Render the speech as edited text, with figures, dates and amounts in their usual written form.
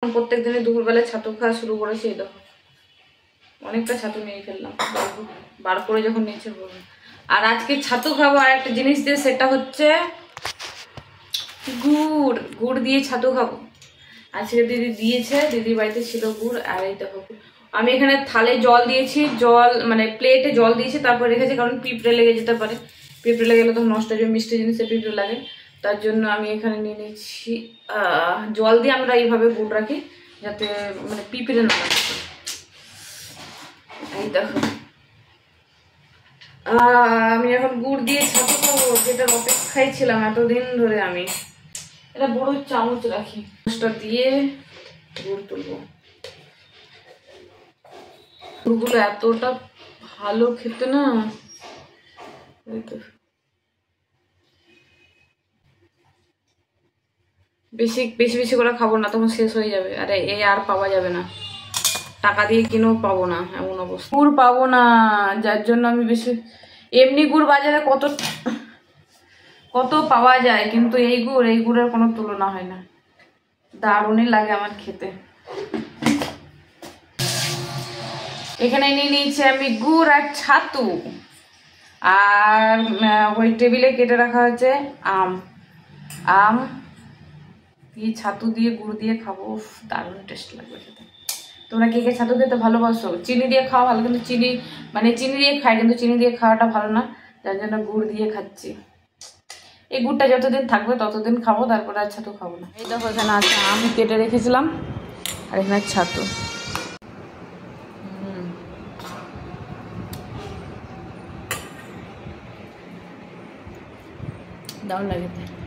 প্রত্যেক দিনই দুপুরবেলা ছাতু খাওয়া শুরু করেছি। এই দেখো অনেকটা ছাতু নিয়ে ফেললাম, বার করে যখন নিচে বলবো। আর আজকে ছাতু খাবো আর একটা জিনিস দিয়ে, সেটা হচ্ছে গুড়। গুড় দিয়ে ছাতু খাবো আজকে। দিদি দিয়েছে, দিদির বাড়িতে ছিল গুড়। আর এই দেখো আমি এখানে থালে জল দিয়েছি, জল মানে প্লেটে জল দিয়েছি, তারপর রেখেছি, কারণ পিঁপড়ে লেগে যেতে পারে। পিঁপড়ে লেগে গেলে তখন নষ্ট হয়ে যাবে, মিষ্টি জিনিসে পিঁপড়ে লাগে। তার জন্য আমি এখানে নিয়ে নিচ্ছি জল দিয়ে। আমরা এইভাবে গুড় রাখি যাতে মানে পিঁপড়ে না লাগে। এই দেখো আমি এখন গুড় দিয়ে ছাতু খাবো, যেটার অপেক্ষায় ছিলাম এতদিন ধরে। আমি এটা বড় চামচ রাখি, চামচটা দিয়ে গুড় তুলবো। গুড়গুলো এতটা ভালো খেতে না, বেশি বেশি বেশি করে খাবো না, তখন শেষ হয়ে যাবে। আরে এই আর পাওয়া যাবে না, টাকা দিয়ে কিনেও পাবো না, এমন অবস্থা। গুড় পাবো না, যার জন্য আমি বেশি। এমনি গুড় বাজারে কত কত পাওয়া যায়, কিন্তু এই গুড়ের কোনো তুলনা হয় না। দারুণই লাগে আমার খেতে। এখানে নিয়ে নিয়েছি আমি গুড় আর ছাতু। আর ওই টেবিলে কেটে রাখা হয়েছে আম। আম দিয়ে ছাতু দিয়ে গুড় দিয়ে খাবো, দারুণ টেস্ট লাগবে খেতে। তোমরা কে কে ছাতু খেতে ভালোবাসো? চিনি দিয়ে খাওয়া ভালো, কিন্তু চিনি দিয়ে খাই, কিন্তু চিনি দিয়ে খাওয়াটা ভালো না, যার জন্য গুড় দিয়ে খাচ্ছি। এই গুড়টা যতদিন থাকবে ততদিন খাবো, তারপরে আর ছাতু খাবো না। এই দেখো এখানে আছে আম কেটে রেখেছিলাম, আর এখানে ছাতু। দারুণ লাগে।